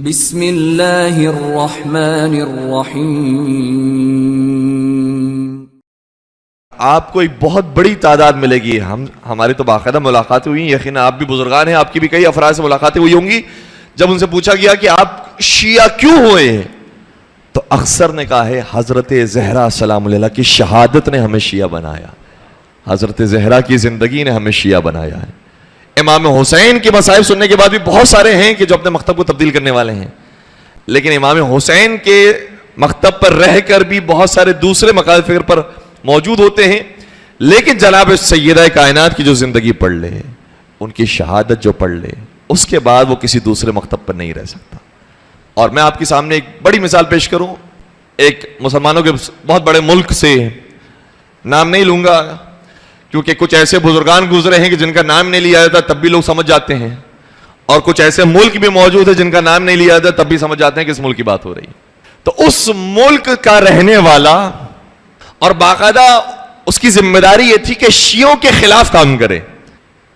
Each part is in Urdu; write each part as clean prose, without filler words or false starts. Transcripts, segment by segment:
بسم اللہ الرحمن الرحیم۔ آپ کو ایک بہت بڑی تعداد ملے گی، ہماری تو باقاعدہ ملاقاتیں ہوئی، یقیناً آپ بھی بزرگان ہیں، آپ کی بھی کئی افراد سے ملاقاتیں ہوئی ہوں گی۔ جب ان سے پوچھا گیا کہ آپ شیعہ کیوں ہوئے ہیں تو اکثر نے کہا ہے حضرت زہرا سلام علیہا کی شہادت نے ہمیں شیعہ بنایا، حضرت زہرا کی زندگی نے ہمیں شیعہ بنایا ہے۔ امام حسین کے مصائب سننے کے بعد بھی بہت سارے ہیں کہ جو اپنے مکتب کو تبدیل کرنے والے ہیں، لیکن امام حسین کے مکتب پر رہ کر بھی بہت سارے دوسرے مقاصد فکر پر موجود ہوتے ہیں، لیکن جناب سیدہ کائنات کی جو زندگی پڑھ لے، ان کی شہادت جو پڑھ لے، اس کے بعد وہ کسی دوسرے مکتب پر نہیں رہ سکتا۔ اور میں آپ کے سامنے ایک بڑی مثال پیش کروں، ایک مسلمانوں کے بہت بڑے ملک سے، نام نہیں لوں گا کیونکہ کچھ ایسے بزرگان گزرے ہیں کہ جن کا نام نہیں لیا جاتا تب بھی لوگ سمجھ جاتے ہیں، اور کچھ ایسے ملک بھی موجود ہیں جن کا نام نہیں لیا جاتا تب بھی سمجھ جاتے ہیں کہ اس ملک کی بات ہو رہی ہے۔ تو اس ملک کا رہنے والا، اور باقاعدہ اس کی ذمہ داری یہ تھی کہ شیعوں کے خلاف کام کرے،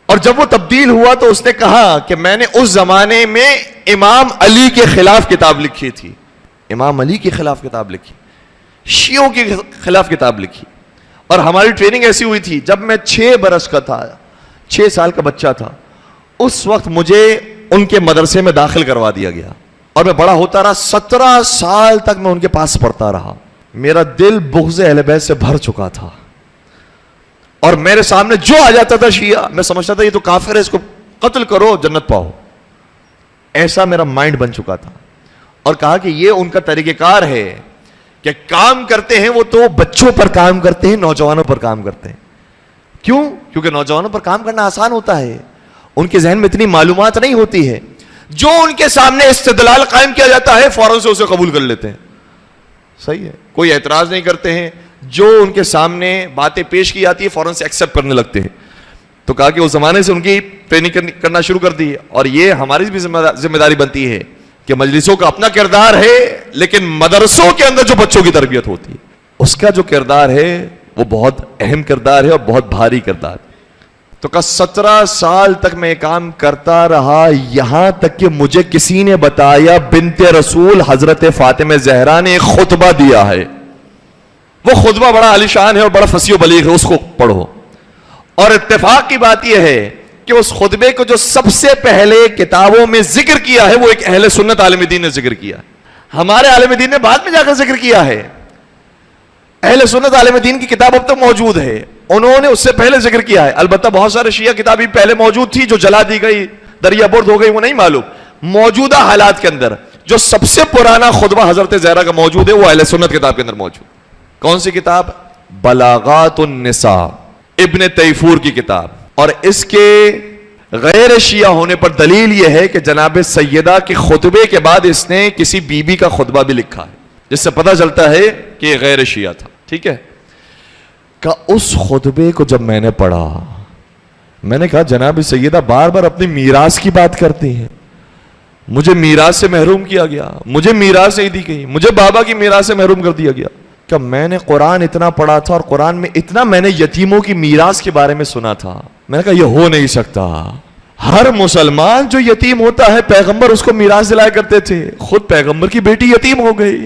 اور جب وہ تبدیل ہوا تو اس نے کہا کہ میں نے اس زمانے میں امام علی کے خلاف کتاب لکھی تھی، امام علی کے خلاف کتاب لکھی، شیعوں کے خلاف کتاب لکھی۔ اور ہماری ٹریننگ ایسی ہوئی تھی، جب میں 6 برس کا تھا، 6 سال کا بچہ تھا، اس وقت مجھے ان کے مدرسے میں داخل کروا دیا گیا، اور میں بڑا ہوتا رہا، 17 سال تک میں ان کے پاس پڑھتا رہا۔ میرا دل بغض اہل بیت سے بھر چکا تھا، اور میرے سامنے جو آ جاتا تھا شیعہ، میں سمجھتا تھا یہ تو کافر ہے، اس کو قتل کرو جنت پاؤ، ایسا میرا مائنڈ بن چکا تھا۔ اور کہا کہ یہ ان کا طریقہ کار ہے کہ کام کرتے ہیں وہ تو بچوں پر کام کرتے ہیں، نوجوانوں پر کام کرتے ہیں۔ کیوں؟ کیونکہ نوجوانوں پر کام کرنا آسان ہوتا ہے، ان کے ذہن میں اتنی معلومات نہیں ہوتی ہے، جو ان کے سامنے استدلال قائم کیا جاتا ہے فوراً سے اسے قبول کر لیتے ہیں، صحیح ہے، کوئی اعتراض نہیں کرتے ہیں، جو ان کے سامنے باتیں پیش کی جاتی ہے فوراً سے ایکسیپٹ کرنے لگتے ہیں۔ تو کہا کہ اس زمانے سے ان کی ٹریننگ کرنا شروع کر دی، اور یہ ہماری بھی ذمہ داری بنتی ہے کہ مجلسوں کا اپنا کردار ہے، لیکن مدرسوں کے اندر جو بچوں کی تربیت ہوتی ہے اس کا جو کردار ہے وہ بہت اہم کردار ہے اور بہت بھاری کردار ہے۔ تو کہا 17 سال تک میں کام کرتا رہا، یہاں تک کہ مجھے کسی نے بتایا بنت رسول حضرت فاطمہ زہرا نے ایک خطبہ دیا ہے، وہ خطبہ بڑا عالیشان ہے اور بڑا فصیح و بلیغ ہے، اس کو پڑھو۔ اور اتفاق کی بات یہ ہے کہ اس خطبے کو جو سب سے پہلے کتابوں میں ذکر کیا ہے وہ ایک اہل سنت عالم دین نے ذکر کیا ہے، ہمارے عالم دین نے بعد میں جا کر ذکر کیا ہے۔ اہل سنت عالم دین کی کتاب اب تک موجود ہے، انہوں نے اس سے پہلے ذکر کیا ہے۔ البتہ بہت سارے شیعہ کتابیں پہلے موجود تھی جو جلا دی گئی، دریا برد ہو گئی، وہ نہیں معلوم۔ موجودہ حالات کے اندر جو سب سے پرانا خطبہ حضرت زہرا کا موجود ہے وہ اہل سنت کتاب کے اندر موجود۔ کون سی کتاب؟ بلاغات النساء، ابن تیفور کی کتاب۔ اور اس کے غیر شیعہ ہونے پر دلیل یہ ہے کہ جناب سیدہ کے خطبے کے بعد اس نے کسی بی بی کا خطبہ بھی لکھا ہے، جس سے پتہ چلتا ہے کہ یہ غیر شیعہ تھا، ٹھیک ہے۔ کہ اس خطبے کو جب میں نے پڑھا، میں نے کہا جناب سیدہ بار بار اپنی میراث کی بات کرتی ہیں، مجھے میراث سے محروم کیا گیا، مجھے میراث نہیں دی گئی، مجھے بابا کی میراث سے محروم کر دیا گیا۔ کہ میں نے قرآن اتنا پڑھا تھا، اور قرآن میں اتنا میں نے یتیموں کی میراث کے بارے میں سنا تھا، میں نے کہا یہ ہو نہیں سکتا، ہر مسلمان جو یتیم ہوتا ہے پیغمبر اس کو میراث دلایا کرتے تھے، خود پیغمبر کی بیٹی یتیم ہو گئی،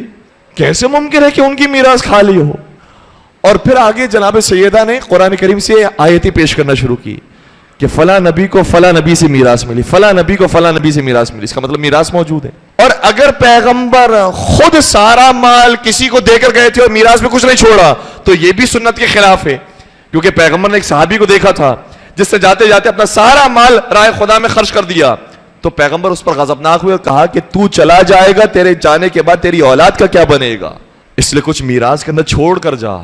کیسے ممکن ہے کہ ان کی میراث کھا لی ہو؟ اور پھر آگے جناب سیدہ نے قرآن کریم سے آیتیں پیش کرنا شروع کی کہ فلاں نبی کو فلاں نبی سے میراث ملی، فلاں نبی کو فلاں نبی سے میراث ملی، اس کا مطلب میراث موجود ہے۔ اور اگر پیغمبر خود سارا مال کسی کو دے کر گئے تھے اور میراث میں کچھ نہیں چھوڑا تو یہ بھی سنت کے خلاف ہے، کیونکہ پیغمبر نے ایک صحابی کو دیکھا تھا جس سے جاتے جاتے اپنا سارا مال راہ خدا میں خرچ کر دیا، تو پیغمبر اس پر غضبناک ہوئے اور کہا کہ تو چلا جائے گا، تیرے جانے کے بعد تیری اولاد کا کیا بنے گا، اس لیے کچھ میراث کے اندر چھوڑ کر جا۔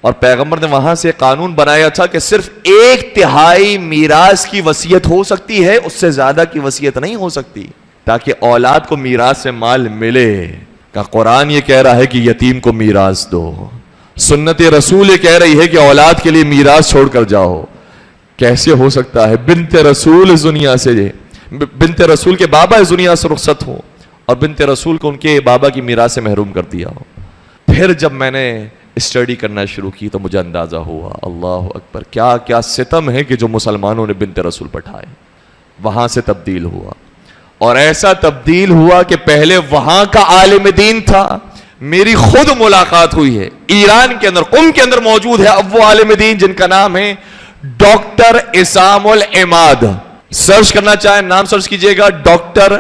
اور پیغمبر نے وہاں سے قانون بنایا تھا کہ صرف 1/3 میراث کی وصیت ہو سکتی ہے، اس سے زیادہ کی وصیت نہیں ہو سکتی، تاکہ اولاد کو میراث سے مال ملے۔ کہ قرآن یہ کہہ رہا ہے کہ یتیم کو میراث دو، سنت رسول یہ کہہ رہی ہے کہ اولاد کے لیے میراث چھوڑ کر جاؤ۔ کیسے ہو سکتا ہے بنت رسول اس دنیا سے، بنت رسول کے بابا اس دنیا سے رخصت ہو اور بنت رسول کو ان کے بابا کی میراث سے محروم کر دیا ہو؟ پھر جب میں نے اسٹڈی کرنا شروع کی تو مجھے اندازہ ہوا اللہ اکبر کیا کیا ستم ہے کہ جو مسلمانوں نے بنت رسول پٹھائے، وہاں سے تبدیل ہوا۔ اور ایسا تبدیل ہوا کہ پہلے وہاں کا عالم دین تھا. میری خود ملاقات ہوئی ہے ایران کے اندر، قم کے اندر موجود ہے اب وہ عالم دین جن کا نام ہے ڈاکٹر عصام العماد. سرچ کرنا چاہیں نام سرچ کیجئے گا، ڈاکٹر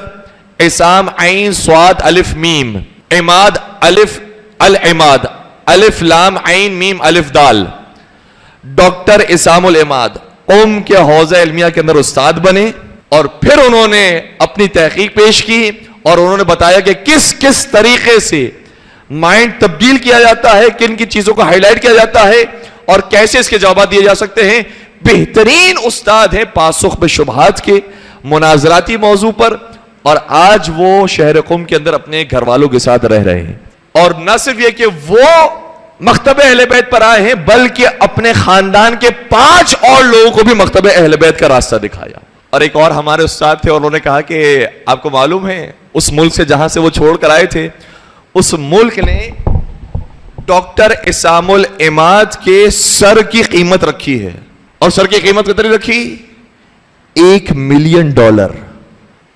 عصام عین صاد الف میم عماد الف العماد الف لام عین میم الف دال. ڈاکٹر عصام العماد قم کے حوزہ علمیہ کے اندر استاد بنے اور پھر انہوں نے اپنی تحقیق پیش کی اور انہوں نے بتایا کہ کس کس طریقے سے مائنڈ تبدیل کیا جاتا ہے، کن کی چیزوں کو ہائی لائٹ کیا جاتا ہے اور کیسے اس کے جوابات دیے جا سکتے ہیں. بہترین استاد ہیں پاسخ بشبہات کے مناظراتی موضوع پر، اور آج وہ شہر قم کے اندر اپنے گھر والوں کے ساتھ رہ رہے ہیں. اور نہ صرف یہ کہ وہ مکتب اہل بیت پر آئے ہیں بلکہ اپنے خاندان کے 5 اور لوگوں کو بھی مکتب اہل بیت کا راستہ دکھایا. اور ایک اور ہمارے استاد تھے اور انہوں نے کہا کہ آپ کو معلوم ہے اس ملک سے جہاں سے وہ چھوڑ کر آئے تھے اس ملک نے ڈاکٹر عصام العماد کے سر کی قیمت رکھی ہے. اور سر کی قیمت کتنی رکھی؟ $1 ملین.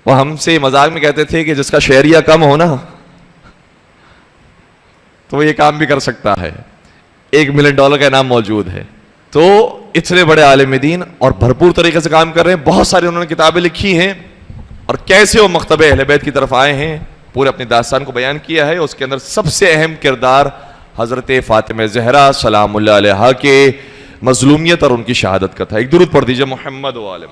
وہ ہم سے مذاق میں کہتے تھے کہ جس کا شہریہ کم ہونا تو وہ یہ کام بھی کر سکتا ہے. $1 ملین کا انعام موجود ہے. تو اتنے بڑے عالم دین اور بھرپور طریقے سے کام کر رہے ہیں. بہت ساری انہوں نے کتابیں لکھی ہیں اور کیسے وہ مکتب اہل بیت کی طرف آئے ہیں پورے اپنی داستان کو بیان کیا ہے. اس کے اندر سب سے اہم کردار حضرت فاطمہ زہرا سلام اللہ علیہا کے مظلومیت اور ان کی شہادت کا تھا. ایک درود پڑھ دیجئے محمد و آلہ